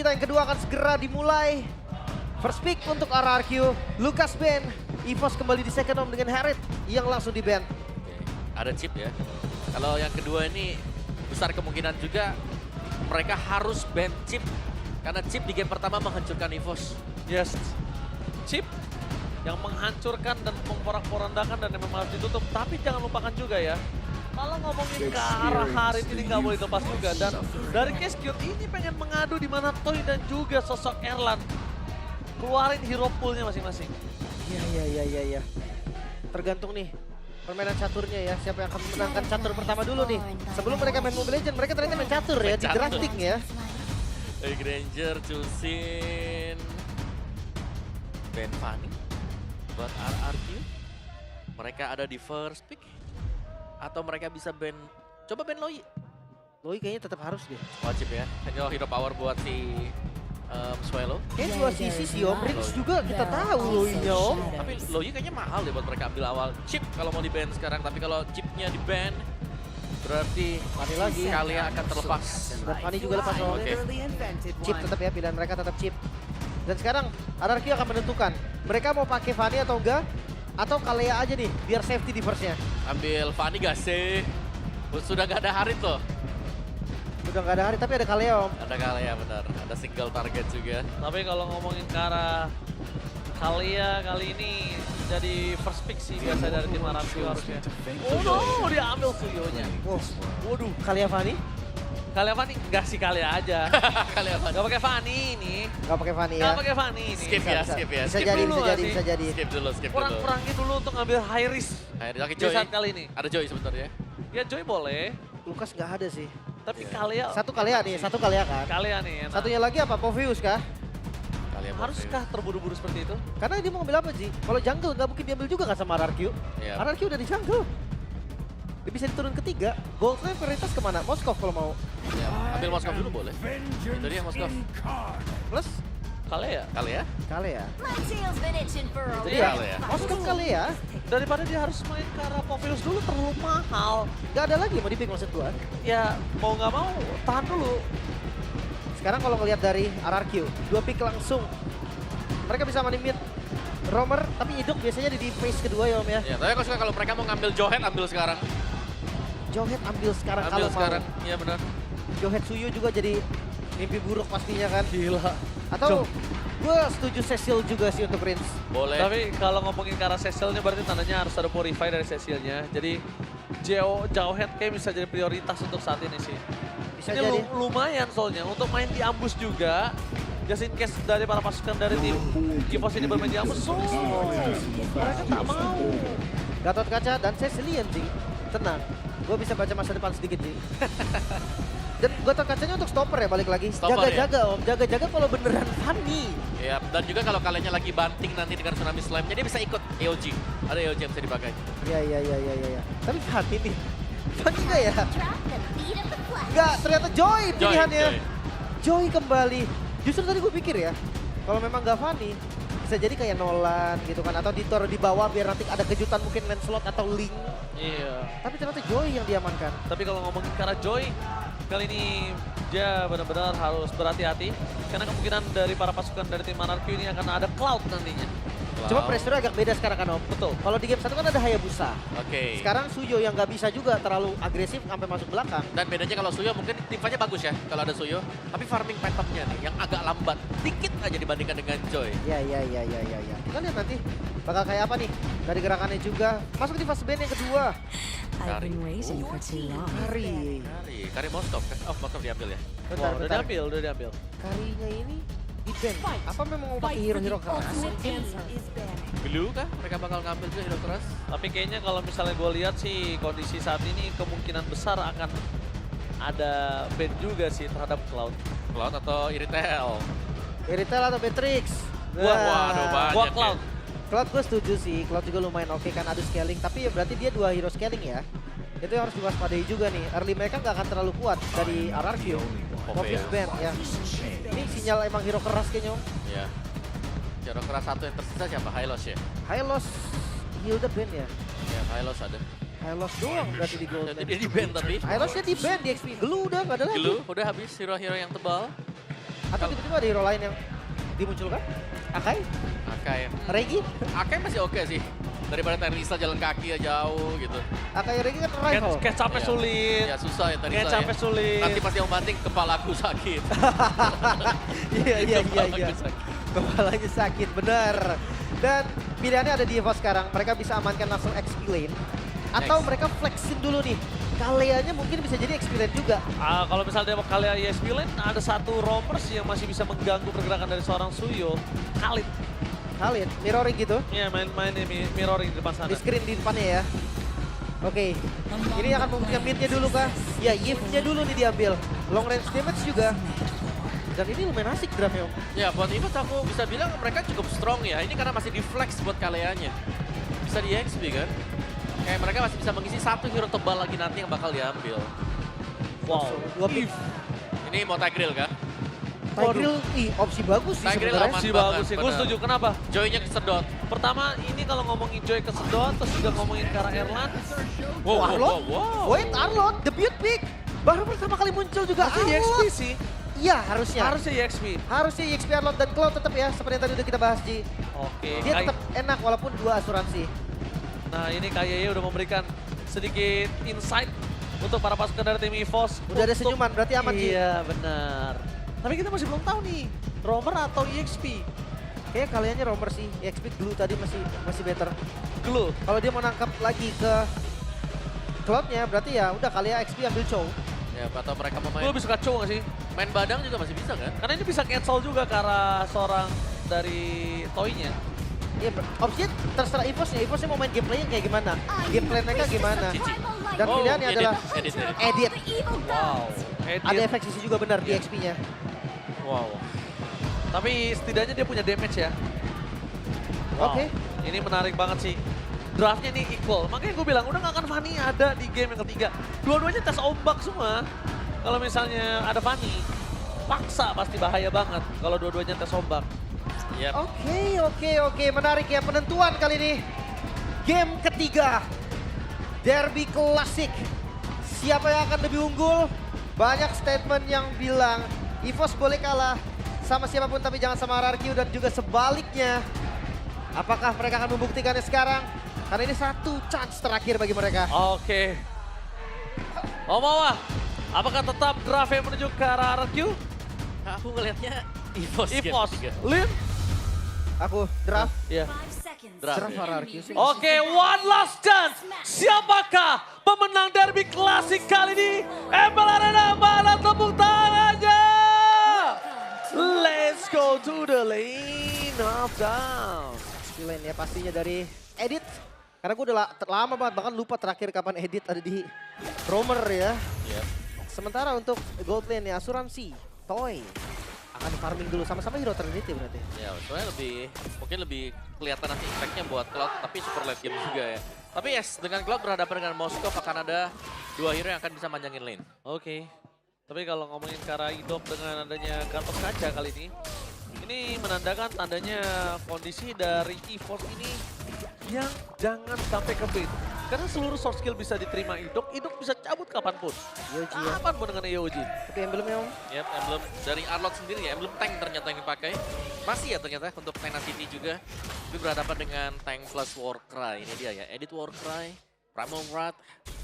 kita yang kedua akan segera dimulai. First pick untuk RRQ, Lucas ban. EVOS kembali di second home dengan Harriet yang langsung di ban. Oke, ada chip ya. Kalau yang kedua ini besar kemungkinan juga mereka harus ban chip. Karena chip di game pertama menghancurkan EVOS. Yes, chip yang menghancurkan dan memporak-porandakan dan memang harus ditutup. Tapi jangan lupakan juga ya, kalau ngomongin ke arah Harriet ini nggak boleh lepas juga. Dan dari Cute ini pengen mengadu di mana Toy dan juga sosok Erlan keluarin hero poolnya masing-masing. Iya. Tergantung nih permainan caturnya ya. Siapa yang akan memenangkan catur pertama dulu nih. Sebelum mereka main Mobile Legends, mereka ternyata main catur ya, di drafting ya. Granger choosing ban Fanny buat RRQ. Mereka ada di first pick. Atau mereka bisa ban, coba ban Loi. Loi kayaknya tetap harus deh. Wajib ya, hanya hero power buat si Swallow. Kayaknya dua sisi sih Om, Rins juga kita tahu Loi-nya Om. Tapi Loi kayaknya mahal deh buat mereka ambil awal chip kalau mau di ban sekarang. Tapi kalau chipnya di ban, berarti Fanny lagi. kalian akan terlepas. Dan Fanny juga lepas Om. Oke. Chip tetap ya, pilihan mereka tetap chip. Dan sekarang RRQ akan menentukan mereka mau pakai Fanny atau enggak, atau Kalea aja nih biar safety di first-nya. Ambil Fanny gak sih? Sudah gak ada Harriet loh. Udah nggak ada hari tapi ada Kalea Om. Ada Kalea benar, ada single target juga. Tapi kalau ngomongin ke arah Kalea kali ini jadi first pick sih biasa dari tim RRQ harusnya. Oh no, dia ambil Suyo-nya. Oh, waduh, Kalea Fanny? Kalea Fanny enggak sih Kalea aja. Kalea Fanny. Gak pakai Fanny ini. Nggak pakai Fanny ya? Gak pakai Fanny ini. Skip ya, Bisa, skip ya. bisa skip jadi, dulu bisa nggak jadi, sih? bisa jadi. Skip dulu, skip dulu. Kurang-kurangin dulu untuk ngambil high risk Akhirnya di Joy. saat kali ini. Ada Joy sebenarnya. Ya Joy boleh, Lukas nggak ada sih. tapi Iya. Kalea Satu Kalea nih, satu Kalea kan? Kalea nih. Enak. Satunya lagi apa? Povius kah? Kalea Haruskah terburu-buru seperti itu? Karena dia mau ngambil apa sih? Kalau jungle nggak mungkin diambil juga kan sama RRQ. Iya. RRQ udah di jungle. Dia bisa diturun ketiga. Goldnya prioritas kemana? Moskov kalau mau. Ya, ambil Moskov dulu boleh. Itu dia Moskov. Plus Kalea. Kalea. Kalea. My tail's been itching for a Itu Iya, Kalea. Moskov Kalea. Daripada dia harus main ke arah Povius dulu terlalu mahal. Nggak ada lagi mau di-pick maksud gua. Ya mau nggak mau tahan dulu. Sekarang kalau ngelihat dari RRQ, 2 pick langsung. Mereka bisa manimit Romer, tapi hidup biasanya di phase kedua ya Om ya. Ya, tapi aku suka kalau mereka mau ngambil Johet ambil sekarang. Johet ambil sekarang Ambil kalau sekarang. mau. Iya benar. Johet Suyu juga jadi mimpi buruk pastinya kan. Gila. Atau gue setuju Cecil juga sih untuk Rins. Boleh. Tapi kalau ngomongin ke arah Cecilnya berarti tandanya harus ada purify dari Cecilnya. Jadi Jauhead kayak bisa jadi prioritas untuk saat ini sih. Bisa Ini jadi. lumayan soalnya untuk main di ambus juga. Just in case dari para pasukan dari tim EVOS ini bermain di ambus. So, mereka tak mau. Gatot Kaca dan Cecilian sih. Tenang. Gue bisa baca masa depan sedikit sih. Dan Gatot Kacanya untuk stopper ya balik lagi. Stopper, Jaga-jaga Om. Jaga-jaga kalau beneran Fanny. Ya, dan juga kalau kaliannya lagi banting nanti dengan Tsunami Slam-nya dia bisa ikut EOG. Ada EOG yang bisa dipakai. Iya. Tapi Fanny nih. Fanny nggak ya? trap the beat of the flash. Nggak, ternyata Joy pilihannya. Joy. Joy kembali. Justru tadi gue pikir ya, kalau memang nggak Fanny, bisa jadi kayak Nolan gitu kan. Atau ditaruh di bawah biar nanti ada kejutan mungkin Lancelot atau Link. Iya. Tapi ternyata Joy yang diamankan. Tapi kalau ngomongin ke arah Joy, kali ini dia benar-benar harus berhati-hati. Karena kemungkinan dari para pasukan dari tim RRQ ini akan ada Cloud nantinya. Cuma pressure agak beda sekarang kan Om. Betul. Kalau di game 1 kan ada Hayabusa. Oke. Sekarang Suyo yang nggak bisa juga terlalu agresif sampai masuk belakang. Dan bedanya kalau Suyo mungkin timnya bagus ya kalau ada Suyo. Tapi farming pattern-nya nih yang agak lambat. Dikit aja dibandingkan dengan Joy. Ya. Kita lihat nanti bakal kayak apa nih dari gerakannya juga. Masuk di fase band yang kedua. I've been waiting for too long. Kari. Kari Moskov kan? Oh, Moskov diambil ya. Bentar, Wow, bentar. udah diambil. Karinya ini di band. Apa memang mau pakai hero-hero keras? Blue kah? Mereka bakal ngambil juga hero keras. Tapi kayaknya kalau misalnya gue lihat sih kondisi saat ini kemungkinan besar akan ada ban juga sih terhadap Cloud. Cloud atau Iritel? Iritel atau Beatrix? Waduh, banyak Gua ya. Cloud. Cloud gue setuju sih. Cloud juga lumayan oke kan adu scaling. Tapi ya berarti dia 2 hero scaling ya. Itu yang harus diwaspadai juga nih. Early mereka nggak akan terlalu kuat dari RRQ. Obvious ban ya. Ini sinyal emang hero keras kayaknya Om. Iya. Hero keras satu yang tersisa siapa? Hylos ya? Hylos Hilda ban ya. Ya, Hylos ada. Hylos doang berarti di gold. Jadi dia di ban tapi. Hylosnya di ban di XP. Glue udah nggak ada lagi. Dulu udah habis hero-hero yang tebal. Atau tiba-tiba ada hero lain yang dimunculkan? Akai? Akai. Regi? Akai masih oke sih. Daripada Teresa jalan kaki ya jauh gitu. Akai Regi kan rival. Kayak capek Iya. sulit. Ya susah ya Teresa Kayak ya. capek sulit. Nanti pas yang banting kepalaku sakit. Iya. Kepalaku sakit. Kepalanya sakit, bener. Dan pilihannya ada di EVOS sekarang. Mereka bisa amankan langsung XP lane. Atau Next. mereka flexin dulu nih. Kaleanya mungkin bisa jadi XP lane juga. Kalau misalnya dia mau kalian ESP lane, ada satu roamers yang masih bisa mengganggu pergerakan dari seorang Suyo. Khalid. Khalid, mirroring gitu. Ya main mirroring di depan sana. Di screen di depannya ya. Oke, ini akan membuktikan mid-nya dulu kah? Ya, Yves-nya dulu nih diambil. Long range damage juga. Dan ini lumayan asik draftnya, Om. Ya buat EVOS aku bisa bilang mereka cukup strong ya. Ini karena masih di flex buat kaleanya. Bisa di XP kan. Kayak mereka masih bisa mengisi satu hero tebal lagi nanti yang bakal diambil. Wow. Dua pick. Ini mau Tigreal kan? Tigreal, opsi bagus sih Tigreal sebenarnya. aman. Masih banget, bagus sih, gue bener. setuju. Kenapa? Joy-nya kesedot. Pertama, ini kalau ngomongin Joy kesedot, terus juga ngomongin ke arah Erlan. Arlot? Wait, Arlot, debut pick. Baru pertama kali muncul juga Harusnya EXP Arlot. sih. Iya, harusnya. Harusnya EXP. Harusnya EXP Arlot dan Cloud tetap ya, seperti yang tadi udah kita bahas, Ji. Oke. Dia tetap enak walaupun dua asuransi. Nah ini KYY udah memberikan sedikit insight untuk para pasukan dari tim EVOS. Udah ada untuk- senyuman, berarti aman, Ji. Iya benar. Tapi kita masih belum tahu nih, roamer atau EXP. Kayaknya kaliannya roamer sih. EXP dulu tadi masih better. Glue. Kalau dia mau nangkap lagi ke Cloud-nya, berarti ya udah kali ya XP ambil Chow. Ya atau mereka mau Gue lebih suka Chow gak sih? main badang juga masih bisa kan? Karena ini bisa cancel juga ke arah seorang dari Toy-nya. Iya, opsinya terserah EVOS-nya. EVOS-nya mau main gameplay-nya kayak gimana. Gameplay mereka gimana. Dan Oh, pilihannya edit, adalah edit. edit. Wow. Ada efek sisi juga benar di XP-nya. Wow. Tapi setidaknya dia punya damage ya. Wow. Oke. Ini menarik banget sih. Draftnya nih equal. Makanya gue bilang udah gak akan Fanny ada di game yang ketiga. Dua-duanya tes ombak semua. Kalau misalnya ada Fanny, paksa pasti bahaya banget kalau dua-duanya tes ombak. Yep. Oke. Menarik ya penentuan kali ini. Game ketiga. Derby klasik. Siapa yang akan lebih unggul? Banyak statement yang bilang EVOS boleh kalah sama siapapun tapi jangan sama RRQ dan juga sebaliknya. Apakah mereka akan membuktikannya sekarang? Karena ini satu chance terakhir bagi mereka. Oke. Omawa, apakah tetap draft yang menuju ke arah RRQ? Aku ngelihatnya EVOS. EVOS. game 3. Lin? Aku draft. Iya. Draft. Draft RRQ sih. Oke, one last chance. Siapakah pemenang derby klasik kali ini? ML Arena, mana tepuk tangannya? Let's go to the lane of down. Lane ya pastinya dari Edit. Karena gue udah lama banget, bahkan lupa terakhir kapan Edit ada di roamer ya. Yep. Sementara untuk gold lane ya asuransi, Toy akan farming dulu sama-sama hero Trinity berarti. Ya, soalnya mungkin lebih kelihatan nanti impact-nya buat Cloud, tapi super late game juga ya. Tapi yes, dengan Cloud berhadapan dengan Moskov akan ada dua hero yang akan bisa manjangin lane. Oke. Tapi kalau ngomongin ke arah Idok dengan adanya kartu kaca kali ini menandakan tandanya kondisi dari EVOS ini yang jangan sampai ke bait. Karena seluruh soft skill bisa diterima Idok bisa cabut kapanpun. Yoji ya. Kapanpun dengan EOG. Tapi emblemnya Om. Yep, emblem dari Arlot sendiri ya, emblem tank ternyata yang dipakai. Masih ya ternyata untuk Tenacity juga. Tapi berhadapan dengan tank plus Warcry. Ini dia ya, edit Warcry, Primal Wrath.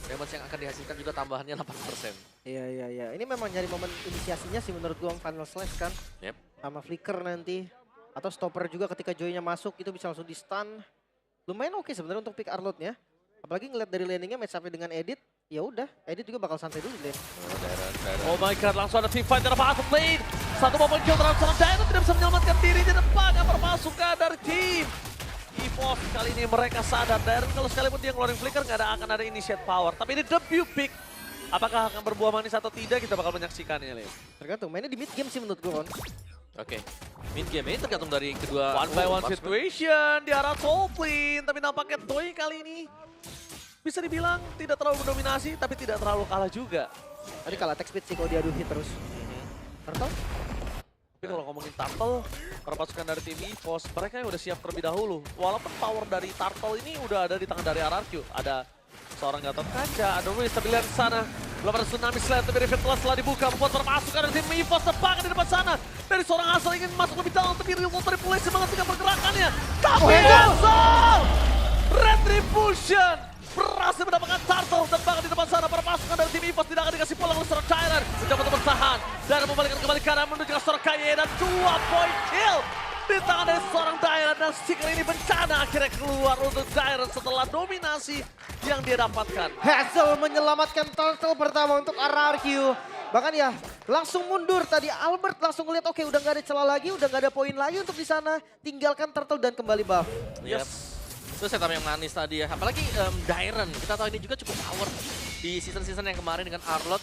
Damage yang akan dihasilkan juga tambahannya 8%. Iya. Ini memang nyari momen inisiasinya sih menurut gua Final Slash kan. Yep. Sama flicker nanti. Atau stopper juga ketika Joy-nya masuk itu bisa langsung di stun. Lumayan oke sebenarnya untuk pick Arlotnya. Apalagi ngeliat dari landingnya match up dengan Edit. Ya udah, Edit juga bakal santai dulu di lane. Oh my god, langsung ada team fight dari Path Lane. Satu momen kill terhadap seorang Dino tidak bisa menyelamatkan diri di depannya perpasukan dari tim EVOS. Kali ini mereka sadar, dan kalau sekalipun dia ngeluarin flicker akan ada initiate power. Tapi ini debut pick. Apakah akan berbuah manis atau tidak, kita bakal menyaksikannya, Leo. Tergantung, mainnya di mid game sih menurut gua, Ron. Oke, mid game ini tergantung dari kedua. One by one marksman. situation di arah top lane. Tapi nampaknya Toy kali ini bisa dibilang tidak terlalu mendominasi, tapi tidak terlalu kalah juga. Tadi kalah attack speed sih kalau diadu hit terus. Turtle? Tapi kalau ngomongin Turtle, para pasukan dari tim EVOS, mereka yang udah siap terlebih dahulu. Walaupun power dari Turtle ini udah ada di tangan dari RRQ. Ada seorang Gatot Kaca, ada Ruiz terlihat di sana. Belum ada Tsunami Slam, tapi Rivet telah dibuka, membuat permasukan dari tim EVOS terbangkan di depan sana. Dari seorang Hazel ingin masuk lebih dalam, tapi Real Manipulation menghentikan pergerakannya. Tapi Hazel! Retribution! Berhasil mendapatkan turtle dan bahkan di depan sana para pasukan dari tim EVOS tidak akan dikasih pulang oleh seorang Tyrant. Mencoba untuk bertahan dan membalikkan kembali ke arah menuju ke seorang Kaye dan 2 point kill di tangan dari seorang Tyrant dan Seeker ini bencana akhirnya keluar untuk Tyrant setelah dominasi yang dia dapatkan. Hazel menyelamatkan turtle pertama untuk RRQ. Bahkan ya langsung mundur tadi Albert langsung ngeliat oke udah gak ada celah lagi, udah gak ada poin lagi untuk di sana. Tinggalkan turtle dan kembali buff. Yes. Itu setup yang manis tadi ya. Apalagi Dairon, kita tahu ini juga cukup power di season-season yang kemarin dengan Arlott.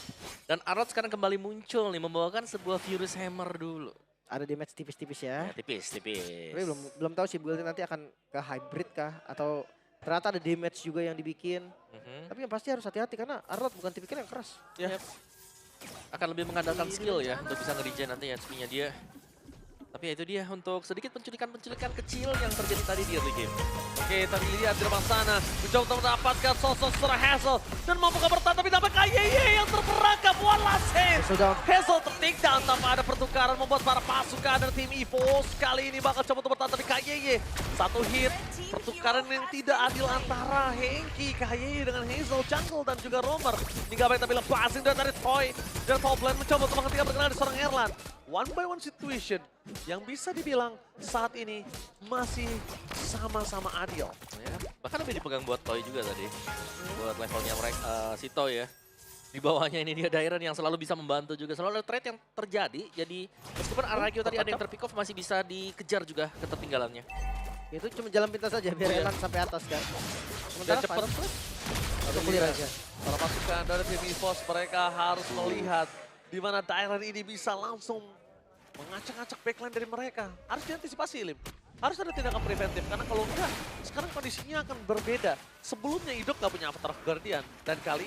Dan Arlott sekarang kembali muncul nih, membawakan sebuah Furious Hammer dulu. Ada damage tipis-tipis ya. Ya, tipis. Tapi belum tahu sih buildnya nanti akan ke hybrid kah atau ternyata ada damage juga yang dibikin. Tapi yang pasti harus hati-hati karena Arlott bukan tipikal yang keras. Yep. Akan lebih mengandalkan skill ya untuk bisa nge-regen nanti HP-nya dia. Tapi ya itu dia untuk sedikit penculikan-penculikan kecil yang terjadi tadi di early game. Oke, tadi lihat di depan sana. Mencoba untuk mendapatkan sosok seorang Hazel. Dan mampu bertahan, tapi dapat KYY yang terperangkap. One last hit. Hazel ter-take down tanpa ada pertukaran. Membuat para pasukan dari tim EVOS kali ini bakal coba untuk bertahan. Tapi KYY, satu hit. Pertukaran yang tidak adil antara Henki, KYY dengan Hazel, Jungle, dan juga Romer. Hingga baik tapi lepasin dari Toy. Dan top lane mencoba untuk menghentikan pergerakan dari seorang Erlan. One by one situation yang bisa dibilang saat ini masih sama-sama adil. Ya, bahkan lebih dipegang buat Toy juga tadi. Buat levelnya mereka, si Toy ya. Di bawahnya ini dia Dairon yang selalu bisa membantu juga. Selalu ada trade yang terjadi. Jadi meskipun RRQ tadi ada yang terpick off masih bisa dikejar juga ketertinggalannya. Itu cuma jalan pintas saja biar Elan sampai atas kan. Dan Sementara cepat. Untuk clear aja. Para pasukan dari tim EVOS mereka harus melihat di mana Dairon ini bisa langsung mengacak-acak backline dari mereka. Harus diantisipasi, Lim. Harus ada tindakan preventif, karena kalau enggak, sekarang kondisinya akan berbeda. Sebelumnya Idok nggak punya Avatar of Guardian, dan kali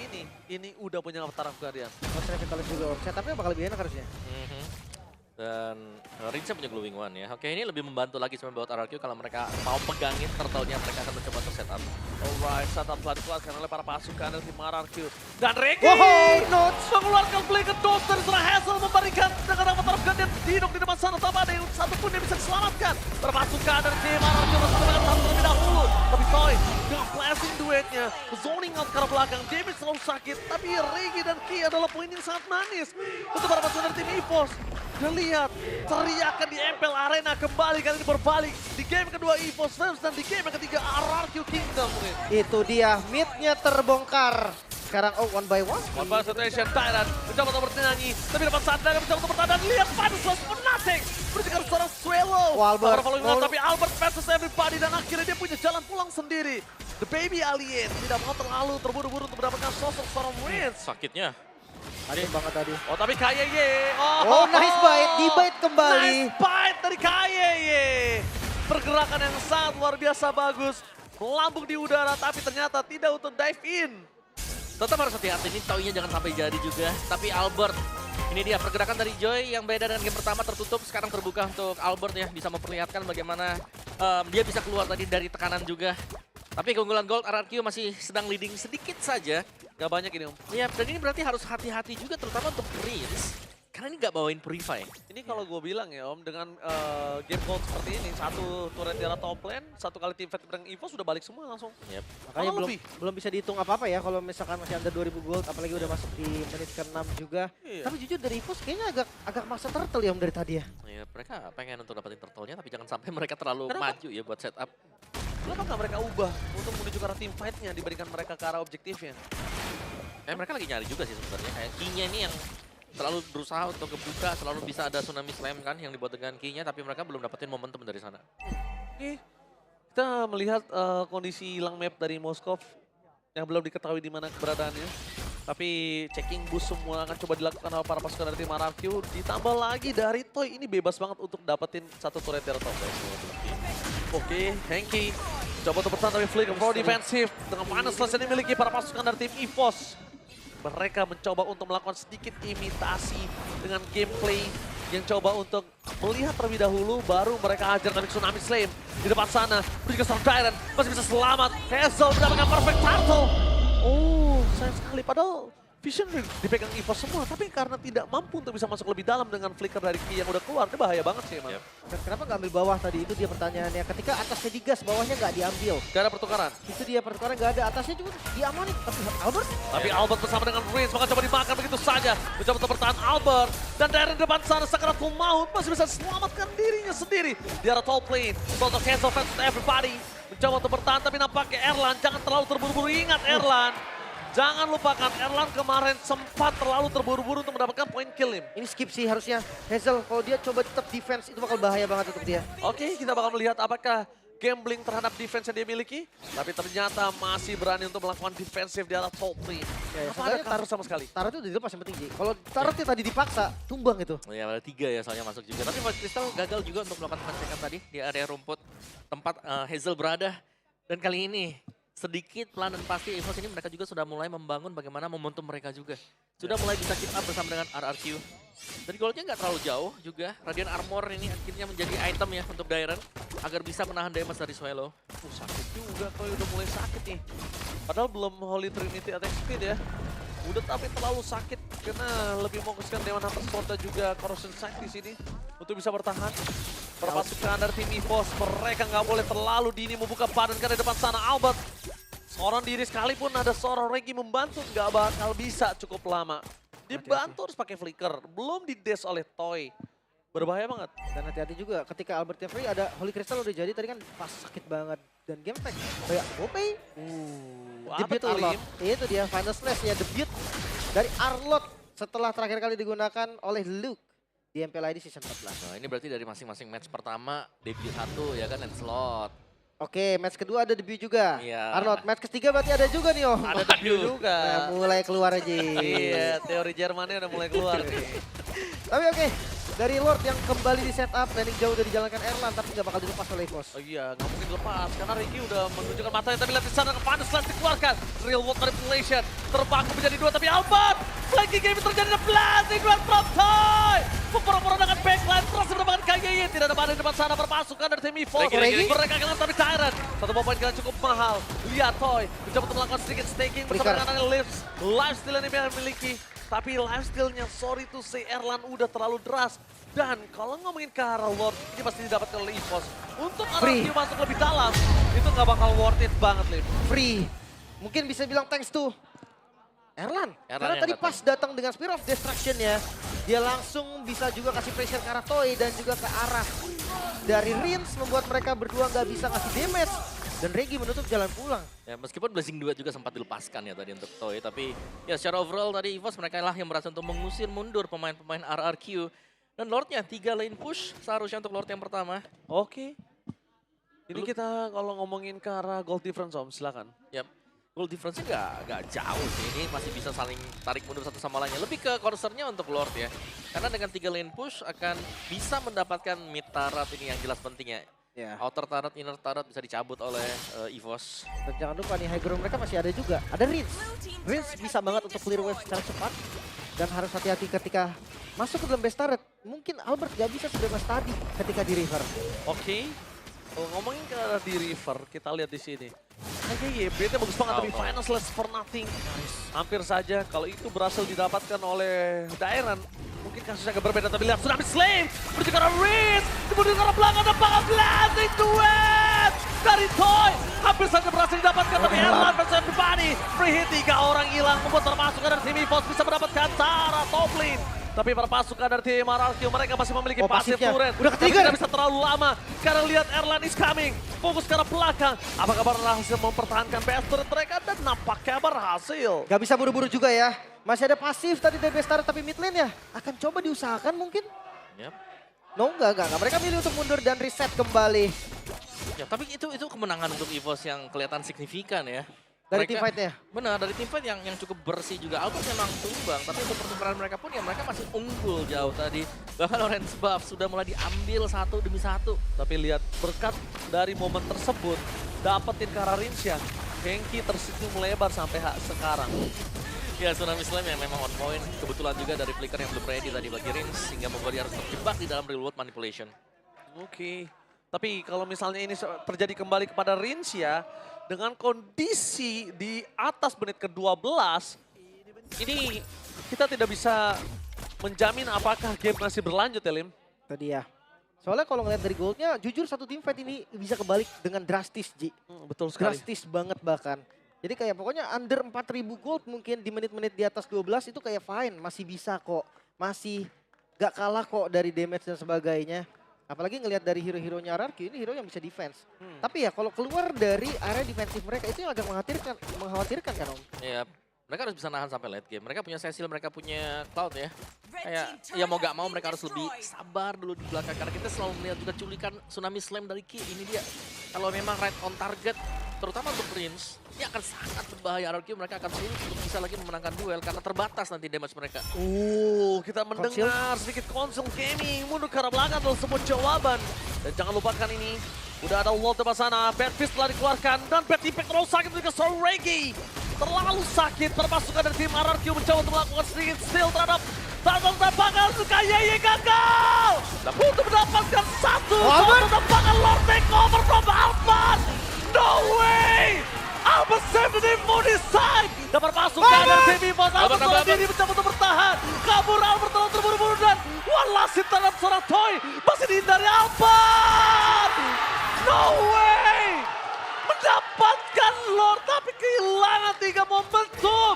ini udah punya Avatar of Guardian. Mas Revitalize juga setupnya bakal lebih enak harusnya. Dan Rinse punya Glowing One ya. Oke, ini lebih membantu lagi sama buat RRQ kalau mereka mau pegangin turtle-nya, mereka akan mencoba untuk setup. Alright, setup telah dikeluarkan oleh para pasukan dari tim RRQ. Dan Regi mengeluarkan play ke Dose dari seorang Hazel, memberikan dengan Avatar of Guardian Idok di depan sana, tanpa ada yang satupun yang bisa diselamatkan. Para pasukan dari tim RRQ masih mendapatkan satu terlebih dahulu. Tapi Toy dengan flashing duetnya, zoning out ke arah belakang, damage selalu sakit. Tapi Regi dan Ki adalah poin yang sangat manis untuk para pasukan dari tim EVOS. Dan lihat, teriakan di MPL Arena kembali kali ini berbalik. Di game kedua EVOS Flames dan di game yang ketiga RRQ Kingdom. Itu dia, mid-nya terbongkar. Sekarang one by one. One by situation, Tyrant mencoba untuk bernyanyi. Tapi dapat sadar, mencoba untuk bertahan dan lihat Padus lost for nothing. Berikan seorang Swallow. Albert. Tapi Albert versus everybody dan akhirnya dia punya jalan pulang sendiri. The Baby Alien tidak mau terlalu terburu-buru untuk mendapatkan sosok seorang Wins. Sakitnya. Ada banget tadi. Oh tapi KYY. Oh nice bite, di-bite kembali. Nice bite dari KYY. Pergerakan yang sangat luar biasa bagus. Melambung di udara tapi ternyata tidak untuk dive in. Tetap harus hati-hati, ini Toy-nya jangan sampai jadi juga. Tapi Albert, ini dia pergerakan dari Joy yang beda dengan game pertama tertutup. Sekarang terbuka untuk Albert ya, bisa memperlihatkan bagaimana dia bisa keluar tadi dari tekanan juga. Tapi keunggulan Gold RRQ masih sedang leading sedikit saja. Gak banyak ini Om. Ya, dan ini berarti harus hati-hati juga terutama untuk Prince. Karena ini gak bawain Purify. Ini kalau gue bilang ya Om, dengan game Gold seperti ini, satu turret di arah top lane, satu kali team fight bareng EVO sudah balik semua langsung. Yep. Makanya Malah belum bisa dihitung apa-apa ya kalau misalkan masih under 2000 gold, apalagi udah masuk di menit ke-6 juga. Iya. Tapi jujur dari EVOS kayaknya agak maksa turtle ya Om dari tadi ya. Ya, mereka pengen untuk dapetin turtle-nya, tapi jangan sampai mereka terlalu Kenapa? maju ya buat setup. Kenapa nggak mereka ubah untuk menuju ke arah team fight-nya dibandingkan mereka ke arah objektifnya? Mereka lagi nyari juga sih sebenarnya. Kayak key-nya ini yang selalu berusaha untuk kebuka, selalu bisa ada tsunami slam kan yang dibuat dengan key-nya, tapi mereka belum dapetin momentum dari sana. Oke, kita melihat kondisi hilang map dari Moskov yang belum diketahui di mana keberadaannya. Tapi checking boost semua akan coba dilakukan oleh para pasukan dari tim RRQ. Ditambah lagi dari Toy, ini bebas banget untuk dapetin satu turret dari top lane. Oke, Henki coba untuk bertahan tapi flick pro defensif dengan panas yang dimiliki para pasukan dari tim EVOS. Mereka mencoba untuk melakukan sedikit imitasi dengan gameplay yang coba untuk melihat terlebih dahulu, baru mereka hajar dari Tsunami Slam di depan sana. Berikut Storm Tyrant masih bisa selamat. Hazel mendapatkan perfect turtle. Oh, sayang sekali. Padahal Vision dipegang EVOS semua, tapi karena tidak mampu untuk bisa masuk lebih dalam dengan flicker dari Ki yang udah keluar, itu bahaya banget sih emang. Yep. Dan kenapa nggak ambil bawah tadi? Itu dia pertanyaannya. Ketika atasnya digas, bawahnya nggak diambil. Gak ada pertukaran. Itu dia pertukaran nggak ada. Atasnya juga diamanin. Tapi Albert Tapi Albert bersama dengan Reigns bakal coba dimakan begitu saja. Mencoba untuk bertahan Albert. Dan dari depan sana Sakaratul Maut masih bisa selamatkan dirinya sendiri. Di arah top lane. Total cancel fans to everybody. Mencoba untuk bertahan tapi nampaknya Erlan jangan terlalu terburu-buru. Ingat Erlan. Jangan lupakan Erlan kemarin sempat terlalu terburu-buru untuk mendapatkan point kill him. ini skip sih harusnya. Hazel kalau dia coba tetap defense itu bakal bahaya banget untuk dia. Oke, kita bakal melihat apakah gambling terhadap defense yang dia miliki. Tapi ternyata masih berani untuk melakukan defensif di arah top lane. Ya, Apa ada counter sama sekali? Taruh itu dilepas yang penting Ji. Kalau taruhnya tadi dipaksa, tumbang itu. Ya ada 3 ya soalnya masuk juga. Tapi Void Crystal gagal juga untuk melakukan pengecekan tadi di area rumput tempat Hazel berada. Dan kali ini sedikit pelan dan pasti EVOS ini mereka juga sudah mulai membangun bagaimana momentum mereka juga. Sudah mulai bisa keep up bersama dengan RRQ. Dari goldnya nggak terlalu jauh juga. Radiant Armor ini akhirnya menjadi item ya untuk Dairen. Agar bisa menahan damage dari Swallow. Sakit juga, Toy udah mulai sakit nih. Padahal belum Holy Trinity attack speed ya. Udah tapi terlalu sakit karena lebih fokuskan Dewan Hunter Sword dan juga Corrosion Sight di sini untuk bisa bertahan. Perpasukan dari tim EVOS, mereka nggak boleh terlalu dini membuka badan karena di depan sana Albert. Seorang diri sekalipun ada seorang Regi membantu nggak bakal bisa cukup lama. Dibantu harus pakai flicker, belum di-dash oleh Toy. Berbahaya banget. Dan hati-hati juga ketika Albertnya free ada Holy Crystal udah jadi tadi kan pas sakit banget. Dan game tag kayak Opey. Apa Debut tuh, Arlot. Lim? Itu dia final slash ya debut dari Arlot setelah terakhir kali digunakan oleh Luke di MPL ID season 14. Nah ini berarti dari masing-masing match pertama debut 1 ya kan Lancelot. Oke, match kedua ada debut juga. Iya. Arlot, match ketiga berarti ada juga nih Om. Ada debut juga. Nah, mulai keluar aja. Iya, teori Jermannya udah mulai keluar nih. Tapi oke, dari Lord yang kembali di setup, landing jauh udah dijalankan Erlan tapi nggak bakal dilepas oleh EVOS. Oh iya, nggak mungkin lepas karena Ricky udah menunjukkan matanya tapi lihat di sana Van Slash dikeluarkan. Real world manipulation terbangku menjadi 2 tapi Albert flanking game terjadi ada blasting duel from Toy. Pura-pura dengan backline terus mendapatkan KYY. Tidak ada badan di depan sana berpasukan dari tim EVOS. Regi. Mereka kehilangan tapi Tyrant. Satu poin kalian cukup mahal. Lihat Toy mencoba untuk melakukan sedikit staking bersama Flicker. dengan lifesteal yang dia miliki. Tapi lifesteal-nya sorry to say Erlan udah terlalu deras. Dan kalau ngomongin ke arah Lord, ini pasti didapatkan oleh EVOS. Untuk Free. RRQ masuk lebih dalam, itu nggak bakal worth it banget, Lim. Free. Mungkin bisa bilang thanks to Erlan. Karena yang tadi pas datang dengan Spear of Destruction-nya, dia langsung bisa juga kasih pressure ke arah Toy dan juga ke arah dari Rins membuat mereka berdua nggak bisa ngasih damage. Dan Regi menutup jalan pulang. Ya meskipun Blazing 2 juga sempat dilepaskan ya tadi untuk Toy. Tapi ya secara overall tadi EVOS mereka lah yang berhasil untuk mengusir mundur pemain-pemain RRQ. Dan Lordnya 3 lane push seharusnya untuk Lord yang pertama. Oke. Ini kita kalau ngomongin ke arah gold difference, Om, silakan. Ya, goal difference-nya nggak jauh sih. Ini masih bisa saling tarik mundur satu sama lainnya. Lebih ke concern-nya untuk Lord ya. Karena dengan 3 lane push akan bisa mendapatkan mid turret ini yang jelas pentingnya. Ya. Outer turret, inner turret bisa dicabut oleh EVOS. Dan jangan lupa nih high ground mereka masih ada juga. Ada Rins. Rins bisa banget untuk clear wave secara cepat. Dan harus hati-hati ketika masuk ke dalam base turret. Mungkin Albert gak bisa sebebas tadi ketika di river. Oke. Kalau ngomongin ke arah di river, kita lihat di sini. Kayaknya YB-nya bagus banget, tapi final slash for nothing. Hampir saja kalau itu berhasil didapatkan oleh Dairen. Mungkin kasusnya agak berbeda, tapi lihat Tsunami Slave. Menuju ke arah Riz, kemudian ke arah belakang, ada bakal blasting duet dari Toy. Hampir saja berhasil didapatkan, tapi Erlan versus everybody. Free hit, 3 orang hilang, membuat perpasukan dari tim EVOS bisa mendapatkan Tara top lane. Tapi perpasukan dari tim RRQ mereka masih memiliki pasif pasifnya. turret. Udah Tapi ketiga. tidak bisa terlalu lama. Karena lihat Erlan is coming. Fokus ke arah belakang. Apakah berhasil mempertahankan PS turret mereka? Dan nampaknya berhasil. Gak bisa buru-buru juga ya. Masih ada pasif tadi dari base turret tapi mid lane ya. Akan coba diusahakan mungkin. Yap. No enggak. Mereka milih untuk mundur dan reset kembali. Ya, tapi itu kemenangan untuk EVOS yang kelihatan signifikan ya. Dari Mereka- teamfight-nya. Benar, dari teamfight yang cukup bersih juga. Albert memang tumbang, tapi untuk pertukaran mereka pun ya mereka masih unggul jauh tadi. Bahkan Orange Buff sudah mulai diambil 1 demi 1. Tapi lihat berkat dari momen tersebut. Dapetin ke arah Rinsya. Hengki tersitu melebar sampai sekarang. Ya, Tsunami Slam yang memang on point. Kebetulan juga dari flicker yang belum ready tadi bagi Rins, sehingga membuat dia harus terjebak di dalam real world manipulation. Oke. Tapi kalau misalnya ini terjadi kembali kepada Rinsya. Dengan kondisi di atas menit ke-12. ini kita tidak bisa menjamin apakah game masih berlanjut ya, Lim. Itu dia. Soalnya kalau ngeliat dari goldnya, jujur satu tim fight ini bisa kebalik dengan drastis, Ji. Betul sekali. Drastis banget bahkan. Jadi kayak pokoknya under 4.000 gold mungkin di menit-menit di atas 12 itu kayak fine. Masih bisa kok. Masih gak kalah kok dari damage dan sebagainya. Apalagi ngelihat dari hero-heronya RRQ, ini hero yang bisa defense. Tapi ya kalau keluar dari area defensif mereka itu yang agak mengkhawatirkan kan Om? Iya, mereka harus bisa nahan sampai late game. Mereka punya Cecil, mereka punya Cloud ya. Kayak ya mau gak mau mereka harus lebih sabar dulu di belakang. Karena kita selalu melihat juga culikan Tsunami Slam dari Ki. Ini dia, kalau memang right on target, terutama untuk Prince, ini akan sangat berbahaya. RRQ mereka akan sulit untuk bisa lagi memenangkan duel karena terbatas nanti damage mereka. Kita mendengar sedikit konsol gaming mundur ke arah belakang adalah sebuah jawaban. Dan jangan lupakan ini, udah ada wall depan sana, Bad Fist telah dikeluarkan dan Bad Impact terlalu sakit juga Soul Reggae. Terlalu sakit, terpasukan dari tim RRQ mencoba untuk melakukan sedikit steal terhadap Tantong tembakan suka Yeye gagal. Untuk mendapatkan satu tembakan Lord takeover from Alphard. No way! Albert save the team for this side. Dan berpasukan dari tim Evos. Albert seorang diri mencoba untuk bertahan. Kabur Albert terlalu terburu-buru dan one last hit terhadap seorang Toy. Masih dihindari Albert. No way! Mendapatkan Lord tapi kehilangan 3 momentum.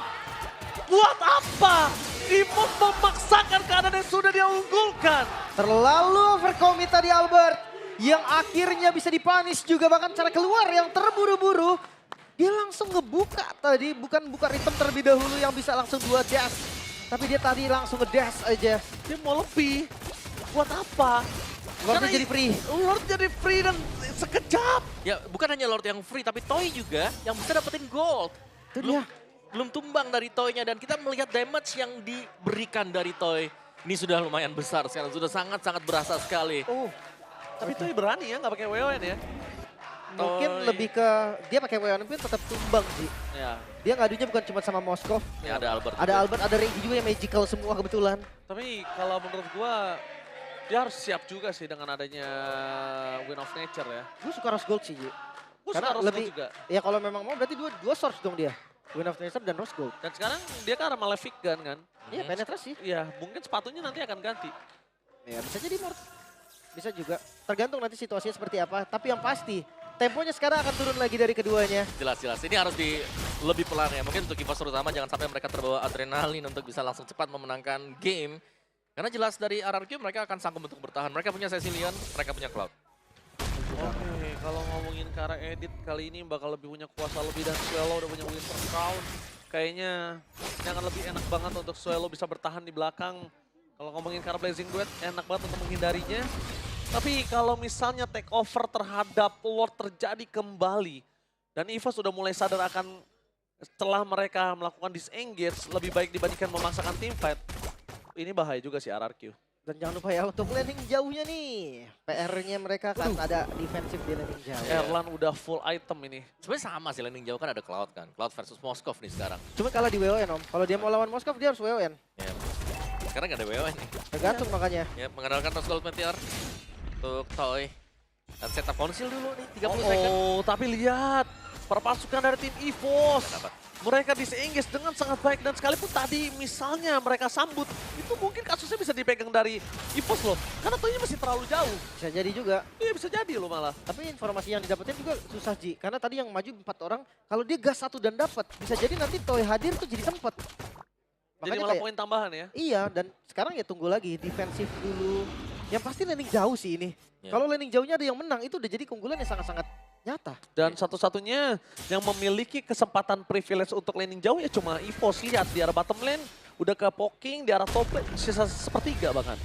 Buat apa? Evos memaksakan keadaan yang sudah dia unggulkan. Terlalu overcommit tadi Albert. Yang akhirnya bisa dipanis juga bahkan cara keluar yang terburu-buru. Dia langsung ngebuka tadi, bukan buka rhythm terlebih dahulu yang bisa langsung 2 dash. Tapi dia tadi langsung nge-dash aja. Dia mau lebih. Buat apa? Lordnya jadi free. Lord jadi free dan sekejap. Ya bukan hanya Lord yang free, tapi Toy juga yang bisa dapetin gold. Itu dia. Belum tumbang dari Toy-nya dan kita melihat damage yang diberikan dari Toy. Ini sudah lumayan besar sekarang, sudah sangat-sangat berasa sekali. Tapi Toy berani ya, nggak pakai WON ya. Mungkin lebih ke dia pakai WN pun tetap tumbang sih. Ya. Dia ngadunya bukan cuma sama Moskov. Ya ada Albert. Ada Albert, ada Reggie juga yang magical semua kebetulan. Tapi kalau menurut gua dia harus siap juga sih dengan adanya Win of Nature ya. Gue suka Rose Gold sih, Ji. Gua Karena suka Rose lebih, Gold juga. ya kalau memang mau berarti dua source dong dia. Win of Nature dan Rose Gold. Dan sekarang dia kan arah Malefic Gun kan. Iya, penetrasi. Iya, mungkin sepatunya nanti akan ganti. Ya bisa jadi Mort. Bisa juga. Tergantung nanti situasinya seperti apa. Tapi yang pasti, temponya sekarang akan turun lagi dari keduanya. Jelas-jelas, ini harus lebih pelan ya. Mungkin untuk Evos terutama jangan sampai mereka terbawa adrenalin untuk bisa langsung cepat memenangkan game. Karena jelas dari RRQ mereka akan sanggup untuk bertahan. Mereka punya Cecilion, mereka punya Cloud. Oke, kalau ngomongin ke arah edit kali ini bakal lebih punya kuasa lebih dan Swallow udah punya Winter Crown. Kayaknya ini akan lebih enak banget untuk Swallow bisa bertahan di belakang. Kalau ngomongin ke arah Blazing Duet, enak banget untuk menghindarinya. Tapi kalau misalnya take over terhadap Lord terjadi kembali, dan Evos sudah mulai sadar akan setelah mereka melakukan disengage, lebih baik dibandingkan memaksakan teamfight. Ini bahaya juga sih RRQ. Dan jangan lupa ya untuk landing jauhnya nih. PR-nya mereka kan ada defensif di landing jauh. Erlan udah full item ini. Sebenarnya sama sih landing jauh kan ada Cloud kan. Cloud versus Moskov nih sekarang. Cuma kalah di WON Om. Kalau dia mau lawan Moskov dia harus WON. Ya. Sekarang nggak ada WON nih. Tergantung makanya. Ya, mengandalkan Rose Gold Meteor untuk Toy. Dan setup konsil dulu nih, 30 second. Oh, tapi lihat perpasukan dari tim Evos. Dapat. Mereka disengage dengan sangat baik dan sekalipun tadi misalnya mereka sambut, itu mungkin kasusnya bisa dipegang dari Evos loh. Karena Toy-nya masih terlalu jauh. Bisa jadi juga. Iya bisa jadi loh malah. Tapi informasi yang didapetin juga susah Ji. Karena tadi yang maju 4 orang, kalau dia gas 1 dan dapat, bisa jadi nanti Toy hadir tuh jadi sempet. Jadi malah poin tambahan ya. Iya, dan sekarang ya tunggu lagi, defensif dulu. Yang pasti landing jauh sih ini. Ya. Kalau landing jauhnya ada yang menang, itu udah jadi keunggulan yang sangat-sangat nyata. Dan satu-satunya yang memiliki kesempatan privilege untuk landing jauh ya cuma Evos. Lihat di arah bottom lane, udah ke poking, di arah top lane, sisa sepertiga bahkan.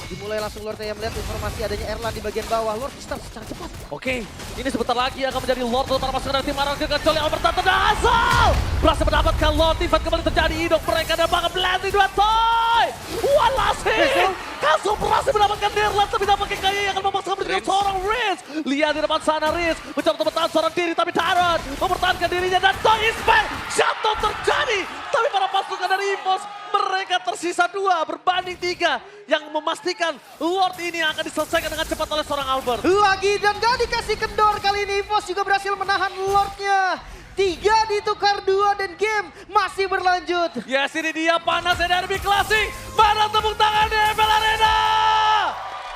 Dimulai langsung Lord yang melihat informasi adanya Erlan di bagian bawah. Lord start secara cepat. Oke, ini sebentar lagi akan menjadi Lord untuk pasukan dari tim RRQ kecuali Albert Tata Asal berhasil mendapatkan Lord. Tivat kembali terjadi, hidup mereka dan bakal blending 2 Toy. One last hit. Kaso berhasil mendapatkan Nirland tapi dampaknya kayaknya yang akan memaksa menjadi seorang Riz. Lihat di depan sana Riz mencoba untuk bertahan seorang diri tapi Tyrant mempertahankan dirinya dan Toy Ispek. Shutdown terjadi tapi para pasukan dari Evos mereka tersisa 2 berbanding 3 yang memastikan Lord ini akan diselesaikan dengan cepat oleh seorang Albert. Lagi dan gak dikasih kendor kali ini. Evos juga berhasil menahan Lordnya. 3 ditukar 2 dan game masih berlanjut. Yes, ini dia panasnya Derby Classic. Mana tepuk tangan di ML Arena?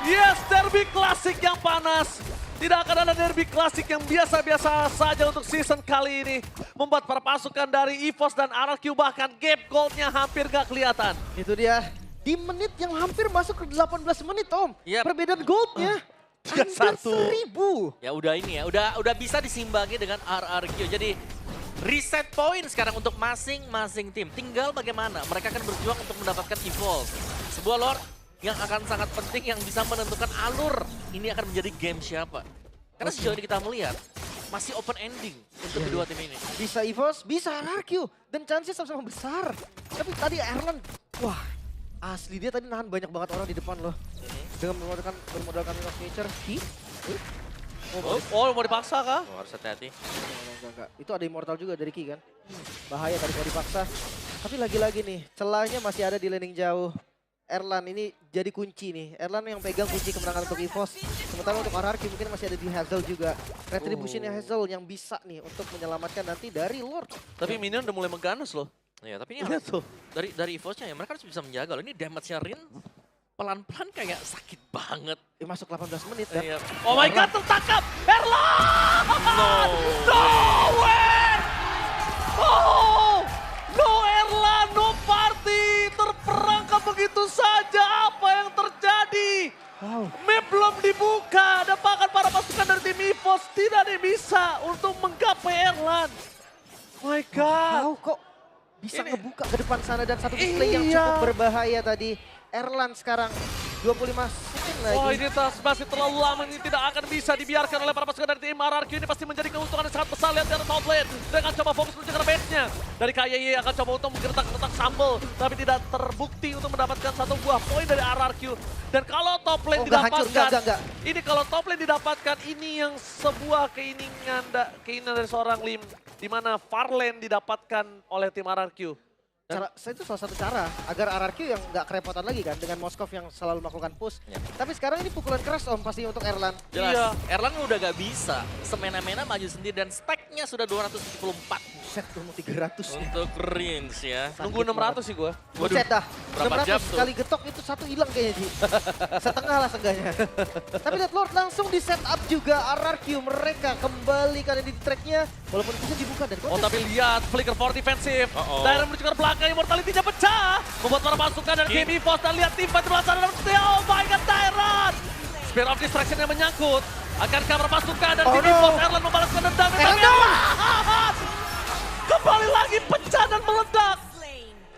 Yes, Derby Classic yang panas. Tidak akan ada Derby Classic yang biasa-biasa saja untuk season kali ini. Membuat para pasukan dari EVOS dan RRQ bahkan gap goldnya hampir gak kelihatan. Itu dia. Di menit yang hampir masuk ke 18 menit, Om. Yap. Perbedaan goldnya. Tiga Hampir satu. 1000. Ya udah ini ya, udah bisa disimbangi dengan RRQ. Jadi reset point sekarang untuk masing-masing tim. Tinggal bagaimana mereka akan berjuang untuk mendapatkan evolve. Sebuah lord yang akan sangat penting yang bisa menentukan alur ini akan menjadi game siapa. Karena sejauh ini kita melihat masih open ending untuk kedua tim ini. Bisa EVOS, bisa RRQ. Dan chance sama-sama besar. Tapi tadi Erlan, wah asli dia tadi nahan banyak banget orang di depan loh. Dengan bermodalkan Wing of Nature. Oh, mau dipaksa kah? Oh, harus hati-hati. Enggak. Itu ada Immortal juga dari Ki kan. Bahaya tadi kalau dipaksa. Tapi lagi-lagi nih, celahnya masih ada di laning jauh. Erlan ini jadi kunci nih. Erlan yang pegang kunci kemenangan untuk EVOS. Sementara untuk RRQ mungkin masih ada di Hazel juga. Retributionnya Hazel yang bisa nih untuk menyelamatkan nanti dari Lord. Tapi minion udah mulai mengganas loh. Ya, tapi ini Lihat harus tuh. dari EVOS-nya ya mereka harus bisa menjaga loh. Ini damage-nya Rin pelan-pelan kayak sakit banget. Masuk 18 menit kan. Iya. Oh my god, tertangkap! Erlan! No. No way! Oh! No Erlan, no party! Terperangkap begitu saja, apa yang terjadi? Wow. Map belum dibuka, dan bahkan para pasukan dari tim EVOS tidak ada yang bisa untuk menggapai Erlan. My god! Wow, kok bisa Ini- ngebuka ke depan sana dan satu display yang Iya. cukup berbahaya tadi. Erlan sekarang 25 second lagi. Wah, ini masih terlalu lama, ini tidak akan bisa dibiarkan oleh para pasukan dari tim RRQ. Ini pasti menjadi keuntungan yang sangat besar. Lihat dari top lane, dia akan coba fokus menuju ke base-nya. Dari KYY akan coba untuk menggertak-gertak sambal, tapi tidak terbukti untuk mendapatkan satu buah poin dari RRQ. Dan kalau top lane Oh, nggak hancur, didapatkan, nggak. ini kalau top lane didapatkan, ini yang sebuah keinginan dari seorang Lim, di mana far lane didapatkan oleh tim RRQ. Itu salah satu cara agar RRQ yang nggak kerepotan lagi kan dengan Moskov yang selalu melakukan push. Ya. Tapi sekarang ini pukulan keras Om pasti untuk Erlan. Jelas, Iya. Erlang udah gak bisa semena-mena maju sendiri dan stacknya sudah 274 Set mau 300. untuk Rins ya. Nunggu 600 sih gue. Buset dah. berapa 600 jam tuh? sekali getok itu satu hilang kayaknya Ji. Setengah lah seenggaknya. Tapi lihat Lord langsung di setup juga RRQ mereka kembali karena di tracknya walaupun bisa dibuka dan Oh tapi lihat, flicker for defensif. Uh-oh. Daerah menuju ke belakang, Immortality-nya pecah. Membuat para pasukan dari tim EVOS dan lihat tim fight di belakang sana. Oh my god, Tyrant! Spear of Distraction yang menyangkut. Akankah para pasukan dari Oh tim no. EVOS Erlan membalaskan dendam? Erlan Tapi Erlan! Kembali lagi pecah dan meledak.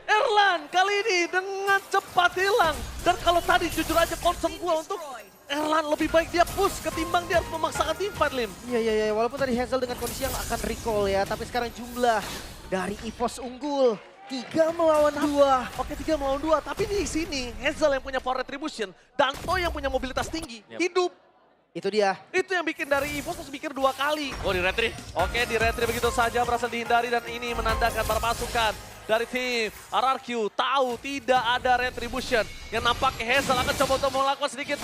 Erlan kali ini dengan cepat hilang. Dan kalau tadi jujur aja concern gue untuk Erlan lebih baik dia push ketimbang dia harus memaksakan tim fight, Lim. Iya, walaupun tadi Hazel dengan kondisi yang akan recall ya, tapi sekarang jumlah dari EVOS unggul 3 melawan 2. Oke, 3 melawan 2, tapi di sini Hazel yang punya power retribution, Danto yang punya mobilitas tinggi, Yep. hidup. Itu dia. Itu yang bikin dari EVOS harus mikir 2 kali. Oh, di retri. Oke, di retry begitu saja berhasil dihindari dan ini menandakan para pasukan dari tim RRQ tahu tidak ada retribution. Yang nampaknya Hazel akan coba untuk melakukan sedikit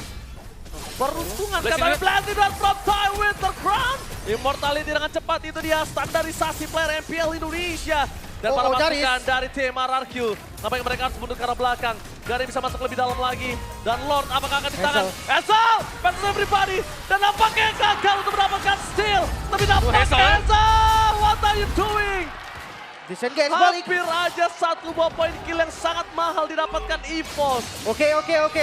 peruntungan. Blessing Kata Whip. Blanty dan from Time Winter Crown. Immortality dengan cepat itu dia standarisasi player MPL Indonesia. Dan para Jaris. pasukan dari tim RRQ. Nampaknya mereka harus mundur ke arah belakang. Gary bisa masuk lebih dalam lagi. Dan Lord apakah akan ditahan? Hazel! Battle everybody! Dan nampaknya gagal untuk mendapatkan steal. Tapi nampaknya Hazel. Hazel! What are you doing? Disengage balik. Hampir aja satu buah poin kill yang sangat mahal didapatkan EVOS. Oke.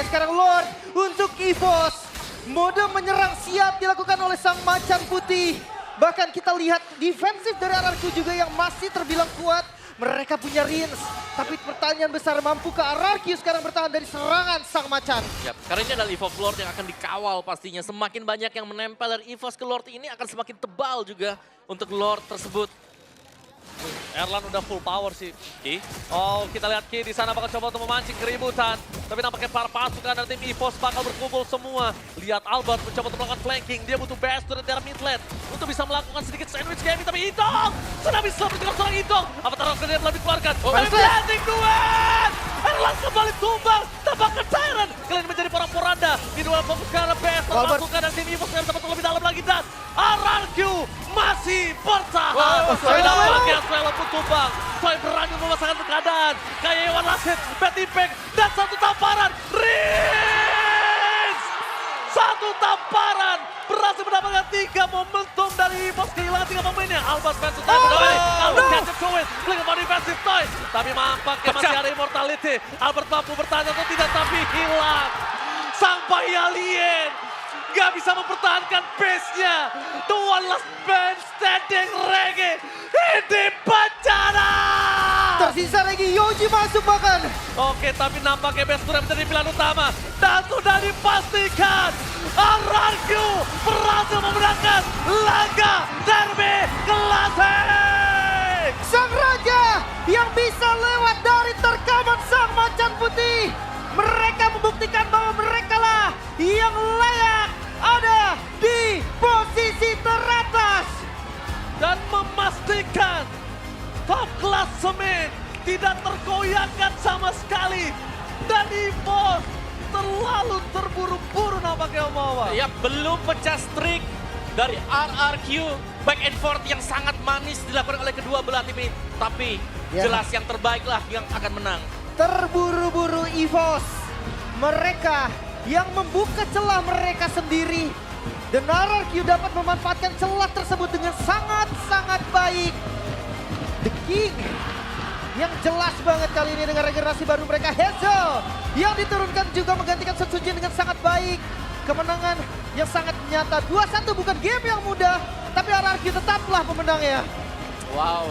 Sekarang Lord untuk EVOS. Mode menyerang siap dilakukan oleh sang macan putih. Bahkan kita lihat defensif dari RRQ juga yang masih terbilang kuat. Mereka punya Rins. Tapi pertanyaan besar, mampukah RRQ sekarang bertahan dari serangan sang macan? Yap, karena ini adalah Evolve Lord yang akan dikawal pastinya. Semakin banyak yang menempel dari EVOS ke Lord ini akan semakin tebal juga untuk Lord tersebut. Erlan udah full power sih. Oke. Oh, kita lihat Ki di sana bakal coba untuk memancing keributan. Tapi nampaknya para pasukan dari tim EVOS bakal berkumpul semua. Lihat Albert mencoba untuk melakukan flanking. Dia butuh best dari daerah mid lane untuk bisa melakukan sedikit sandwich gaming. Tapi Itong sudah bisa menjelaskan seorang Itong. Apa terus dia telah dikeluarkan? Tapi planting duet! Erlan kembali tumbang. Tampaknya Tyrant kalian menjadi porak-poranda di duel fokus ke arah best. Para Albert. pasukan dari tim EVOS yang dapat lebih dalam lagi dan RRQ masih masih bertahan. Wow, Nampaknya Swelo pun tumbang. Soy berani memasangkan keadaan. Kayak Iwan Lasit, Bad Impact, dan satu tamparan. Rins! Satu tamparan. Berhasil mendapatkan 3 momentum dari EVOS. Kehilangan 3 pemainnya. Albas Fans utama kembali. Albert gadget to win. Blink on defensive toy. Tapi nampaknya masih ada immortality. Albert mampu bertahan atau tidak, tapi hilang. Sampai alien. Gak bisa mempertahankan base-nya. The one last man standing, Reggie. Ini bencana. Tersisa lagi Yoji masuk bahkan. Oke, tapi nampaknya base sudah menjadi pilihan utama. Dan sudah dipastikan. RRQ berhasil memenangkan laga Derby Classic. Sang Raja yang bisa lewat dari terkaman sang macan putih. Mereka membuktikan bahwa mereka lah yang layak ada di posisi teratas. Dan memastikan top klasemen tidak tergoyahkan sama sekali. Dan EVOS terlalu terburu-buru nampaknya Omawa. Ya, belum pecah streak dari RRQ. Back and forth yang sangat manis dilakukan oleh kedua belah tim ini. Tapi Ya. jelas yang terbaik lah yang akan menang. Terburu-buru EVOS. Mereka yang membuka celah mereka sendiri. Dan RRQ dapat memanfaatkan celah tersebut dengan sangat-sangat baik. The King yang jelas banget kali ini dengan regenerasi baru mereka. Hazel yang diturunkan juga menggantikan Sun Jin dengan sangat baik. Kemenangan yang sangat nyata. 2-1 bukan game yang mudah. Tapi RRQ tetaplah pemenangnya. Wow.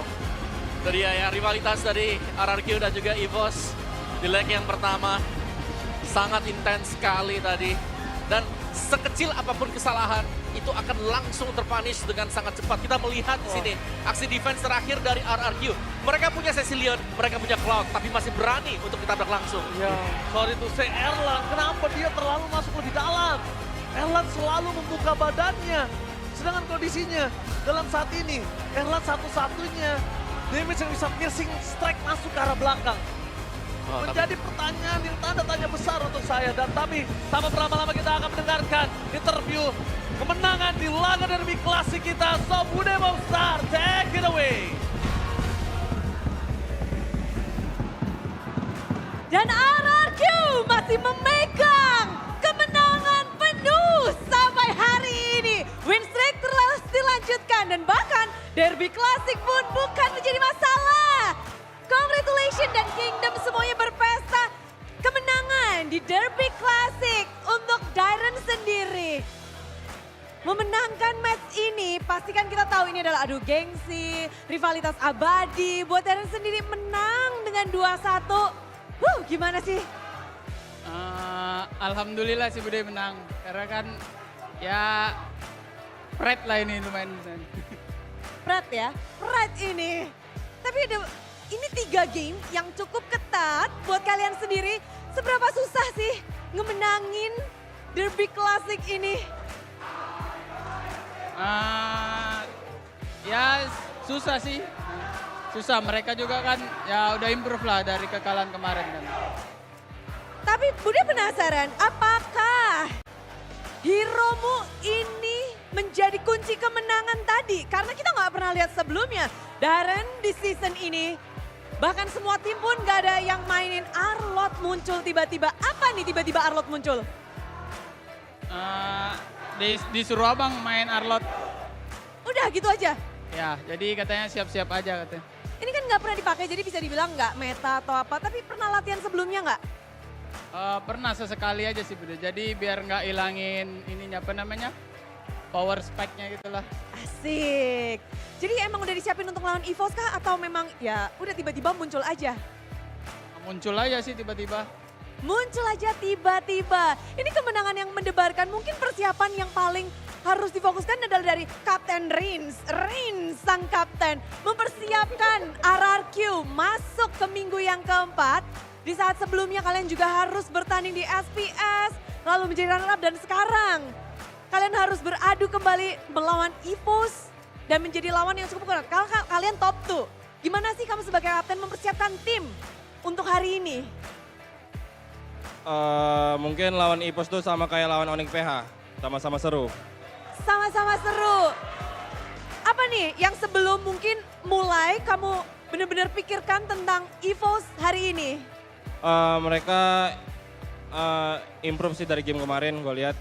Itu dia ya, rivalitas dari RRQ dan juga EVOS di leg yang pertama. Sangat intens sekali tadi. Dan sekecil apapun kesalahan, itu akan langsung terpunish dengan sangat cepat. Kita melihat di sini aksi defense terakhir dari RRQ. Mereka punya Cecilion, mereka punya Cloud, tapi masih berani untuk ditabrak langsung. Ya, sorry to say Erlan, kenapa dia terlalu masuk lebih dalam? Erlan selalu membuka badannya. Sedangkan kondisinya dalam saat ini, Erlan satu-satunya damage yang bisa piercing strike masuk ke arah belakang. Menjadi pertanyaan yang tanda tanya besar untuk saya. Dan tapi tanpa berlama-lama kita akan mendengarkan interview kemenangan di laga derby klasik kita. So Bude Star, take it away. Dan RRQ masih memegang kemenangan penuh sampai hari ini. Win streak terus dilanjutkan dan bahkan derby klasik pun bukan menjadi masalah. Congratulations dan Kingdom semuanya berpesta kemenangan di derby klasik untuk Dairen sendiri. Memenangkan match ini, pastikan kita tahu ini adalah adu gengsi, rivalitas abadi. Buat Dairen sendiri menang dengan 2-1. Gimana sih? Alhamdulillah sih Bude menang. Karena kan ya pride lah ini lumayan. Pride ya, pride ini. Tapi ini 3 game yang cukup ketat buat kalian sendiri. Seberapa susah sih ngemenangin derby klasik ini? Ya susah sih. Susah, mereka juga kan ya udah improve lah dari kekalahan kemarin kan. Tapi Bude penasaran, apakah heromu ini menjadi kunci kemenangan tadi? Karena kita nggak pernah lihat sebelumnya. Dairen di season ini, bahkan semua tim pun nggak ada yang mainin Arlott muncul tiba-tiba. Apa nih tiba-tiba Arlott muncul? Disuruh abang main Arlott. Udah gitu aja? Ya, jadi katanya siap-siap aja katanya. Ini kan nggak pernah dipakai, jadi bisa dibilang nggak meta atau apa. Tapi pernah latihan sebelumnya nggak? Pernah sesekali aja sih Bude. Jadi biar nggak ilangin ininya apa namanya? Power spike-nya gitu lah. Asik. Jadi emang udah disiapin untuk lawan EVOS kah? Atau memang ya udah tiba-tiba muncul aja? Muncul aja sih tiba-tiba. Muncul aja tiba-tiba. Ini kemenangan yang mendebarkan. Mungkin persiapan yang paling harus difokuskan adalah dari Kapten Rins. Rins sang kapten mempersiapkan RRQ masuk ke minggu yang keempat. Di saat sebelumnya kalian juga harus bertanding di SPS. Lalu menjadi runner up dan sekarang kalian harus beradu kembali melawan EVOS. Dan menjadi lawan yang cukup kuat. Kalian top 2. Gimana sih kamu sebagai kapten mempersiapkan tim untuk hari ini? Mungkin lawan EVOS tuh sama kayak lawan Onyx PH. Sama-sama seru. Sama-sama seru. Apa nih yang sebelum mungkin mulai kamu benar-benar pikirkan tentang EVOS hari ini? Mereka improve sih dari game kemarin gue lihat.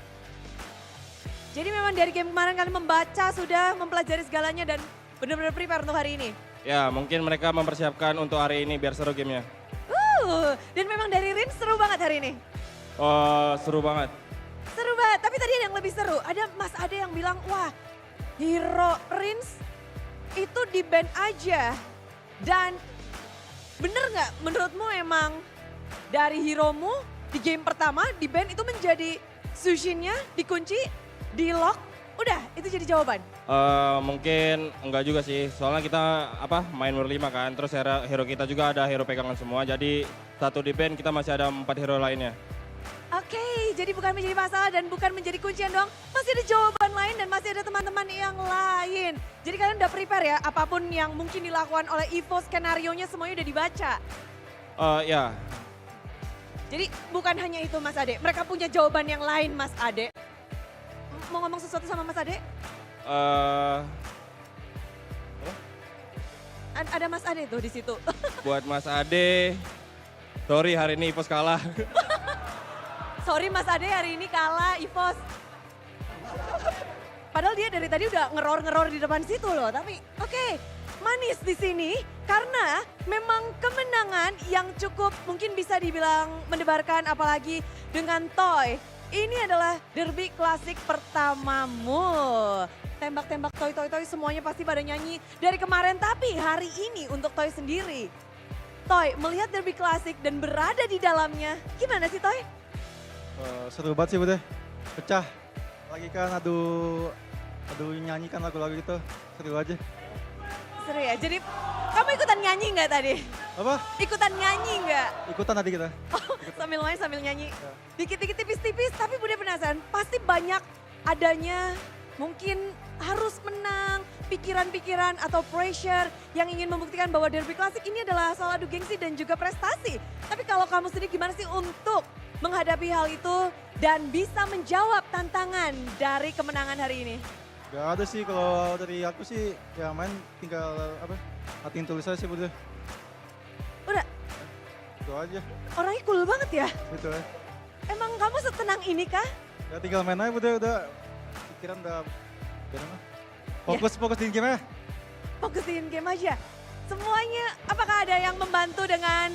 Jadi memang dari game kemarin kalian membaca, sudah mempelajari segalanya dan benar-benar prepare untuk hari ini? Ya mungkin mereka mempersiapkan untuk hari ini biar seru gamenya. Dan memang dari Rin seru banget hari ini? Seru banget. Seru banget, tapi tadi ada yang lebih seru. Ada Mas Ade yang bilang, wah hero Rins itu di ban aja. Dan bener nggak menurutmu emang dari hero-mu di game pertama di ban itu menjadi Sushinnya dikunci, di lock, udah itu jadi jawaban? Mungkin enggak juga sih, soalnya kita main berlima kan, terus hero kita juga ada hero pegangan semua, jadi satu di ban kita masih ada 4 hero lainnya. Oke, jadi bukan menjadi masalah dan bukan menjadi kuncian doang, masih ada jawaban lain dan masih ada teman-teman yang lain. Jadi kalian udah prepare ya, apapun yang mungkin dilakukan oleh EVO, skenario-nya semuanya udah dibaca? Ya. Jadi bukan hanya itu Mas Ade, mereka punya jawaban yang lain Mas Ade. Mau ngomong sesuatu sama Mas Ade? Ada Mas Ade tuh di situ. Buat Mas Ade, sorry hari ini EVOS kalah. Sorry Mas Ade hari ini kalah EVOS. Padahal dia dari tadi udah ngeror-ngeror di depan situ loh. Tapi oke, manis di sini karena memang kemenangan yang cukup mungkin bisa dibilang mendebarkan apalagi dengan Toy. Ini adalah derby klasik pertamamu. Tembak-tembak Toy semuanya pasti pada nyanyi dari kemarin. Tapi hari ini untuk Toy sendiri. Toy melihat derby klasik dan berada di dalamnya. Gimana sih Toy? Seru banget sih Bude. Pecah. Lagi kan adu nyanyikan lagu-lagu gitu. Seru aja. Seru ya, jadi kamu ikutan nyanyi nggak tadi? Apa? Ikutan nyanyi nggak? Ikutan tadi kita. Sambil main sambil nyanyi. Dikit-dikit tipis-tipis tapi Bude penasaran. Pasti banyak adanya mungkin harus menang, pikiran-pikiran atau pressure yang ingin membuktikan bahwa derby klasik ini adalah salah satu gengsi dan juga prestasi. Tapi kalau kamu sendiri gimana sih untuk menghadapi hal itu dan bisa menjawab tantangan dari kemenangan hari ini? Gak ada sih kalau dari aku sih ya main tinggal latihan tulis aja sih Bude. Udah, Itu aja. orangnya cool banget ya. Gitu ya. Emang kamu setenang ini kah? Ya tinggal main aja Bude, udah pikiran udah fokus di game aja. Fokusin game aja. Semuanya, apakah ada yang membantu dengan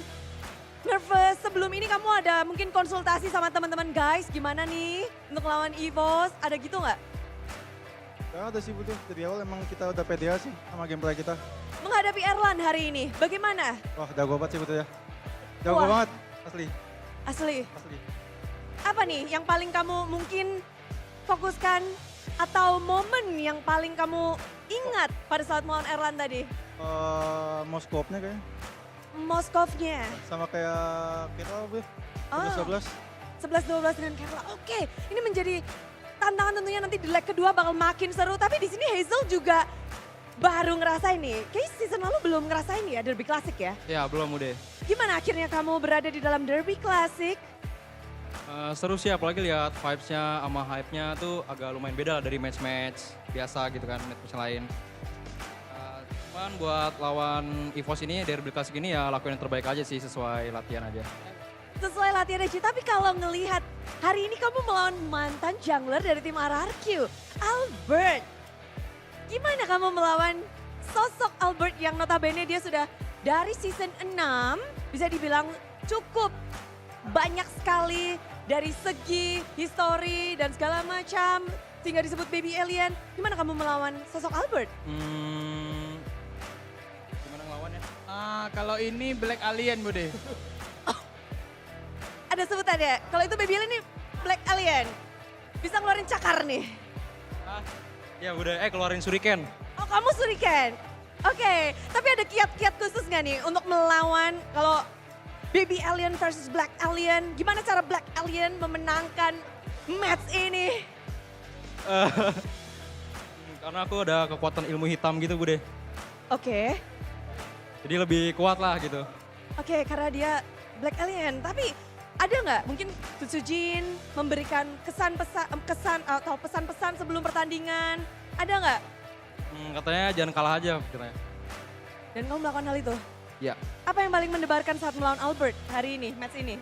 nervous? Sebelum ini kamu ada mungkin konsultasi sama teman-teman guys, gimana nih untuk lawan EVOS? Ada gitu nggak? Gak ada sih Bude, dari awal emang kita udah pede sih sama gameplay kita. Menghadapi Erlan hari ini, bagaimana? Wah jago banget sih Bude ya. Jago Wah. banget, asli. Asli, Asli. apa nih yang paling kamu mungkin fokuskan atau momen yang paling kamu ingat pada saat melawan Erlan tadi? Moskopnya kayaknya. Moskovnya. Sama kayak kita Bude, Oh. 11-12. 11-12 dengan Kerla. Oke, ini menjadi tantangan tentunya nanti di leg kedua bakal makin seru. Tapi di sini Hazel juga baru ngerasain nih. Kayaknya season lalu belum ngerasain ya derby klasik ya. Ya belum udah. Gimana akhirnya kamu berada di dalam derby klasik? Seru sih apalagi lihat vibes-nya sama hype-nya tuh agak lumayan beda dari match-match biasa gitu kan, match lain. Cuman buat lawan EVOS ini, derby klasik ini ya lakuin yang terbaik aja sih sesuai latihan aja. Sesuai latihan aja, tapi kalau ngelihat hari ini kamu melawan mantan jungler dari tim RRQ, Albert. Gimana kamu melawan sosok Albert yang notabene dia sudah dari season 6 bisa dibilang cukup banyak sekali dari segi history dan segala macam sehingga disebut baby alien. Gimana kamu melawan sosok Albert? Gimana ngelawannya? Kalau ini Black Alien Bude. Ada sebutannya, kalau itu baby alien ini Black Alien. Bisa ngeluarin cakar nih. Ya udah, keluarin shuriken. Oh kamu Suriken? Oke, tapi ada kiat-kiat khusus nggak nih untuk melawan kalau Baby Alien versus Black Alien? Gimana cara Black Alien memenangkan match ini? Karena aku ada kekuatan ilmu hitam gitu Bude. Oke, Jadi lebih kuat lah gitu. oke, karena dia Black Alien. Tapi ada nggak mungkin Tsujin memberikan kesan atau pesan-pesan sebelum pertandingan? Ada nggak? Katanya jangan kalah aja katanya. Dan kamu melakukan hal itu? Ya. Apa yang paling mendebarkan saat melawan Albert hari ini, match ini?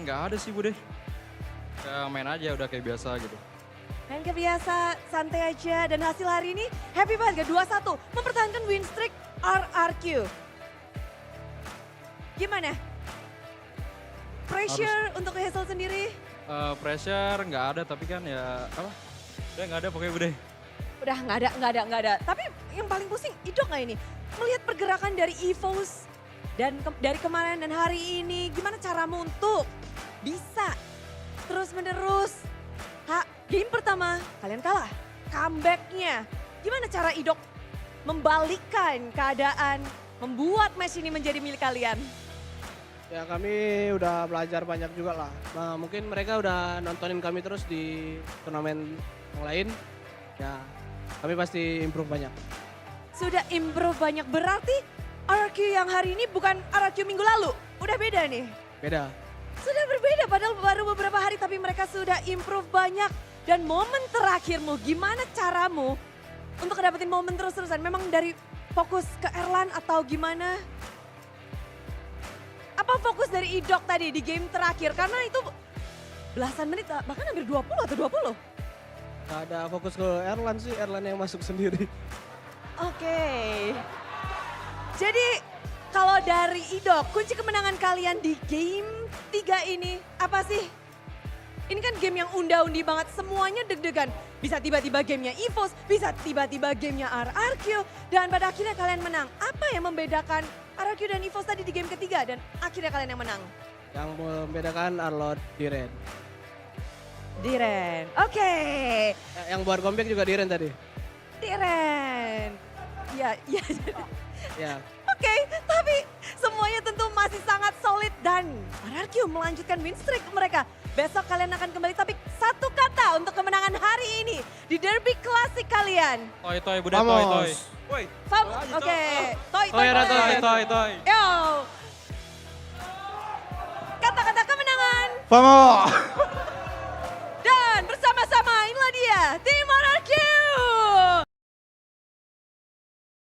Nggak ada sih Bude. Ya main aja udah kayak biasa gitu. Main kayak biasa, santai aja. Dan hasil hari ini happy banget gak? 2-1, mempertahankan win streak RRQ. Gimana? Pressure untuk Hazel sendiri? Pressure nggak ada tapi kan ya apa? Udah nggak ada pokoknya Bude. Udah nggak ada. Tapi yang paling pusing Idok nggak ini? Melihat pergerakan dari EVOS dan dari kemarin dan hari ini, gimana caramu untuk bisa terus menerus? Game pertama kalian kalah, comebacknya. Gimana cara Idok membalikkan keadaan, membuat match ini menjadi milik kalian? Ya kami udah belajar banyak juga lah. Nah, mungkin mereka udah nontonin kami terus di turnamen yang lain. Ya kami pasti improve banyak. Sudah improve banyak, berarti RRQ yang hari ini bukan RRQ minggu lalu. Udah beda nih. Beda. Sudah berbeda padahal baru beberapa hari tapi mereka sudah improve banyak. Dan momen terakhirmu, gimana caramu untuk dapetin momen terus-terusan? Memang dari fokus ke Erlan atau gimana? Apa fokus dari Idok tadi di game terakhir? Karena itu belasan menit, bahkan hampir 20 atau 20. Gak ada fokus ke Erlan sih, Erlan yang masuk sendiri. Oke. Jadi kalau dari Idok, kunci kemenangan kalian di game 3 ini apa sih? Ini kan game yang unda-undi banget, semuanya deg-degan. Bisa tiba-tiba gamenya EVOS, bisa tiba-tiba gamenya RRQ. Dan pada akhirnya kalian menang. Apa yang membedakan RRQ dan EVOS tadi di game ketiga dan akhirnya kalian yang menang? Yang membedakan Arlot Diren. Diren, oke. Yang buat comeback juga Diren tadi. Diren. Ya. Ya. Oke, tapi semuanya tentu masih sangat solid dan RRQ melanjutkan win streak mereka. Besok kalian akan kembali, tapi satu kata untuk kemenangan hari ini di derby klasik kalian. Toy Bude toy. Woi. Oke, toy. Toy. Yo. Kata-kata kemenangan. Vamos! Dan bersama-sama inilah dia tim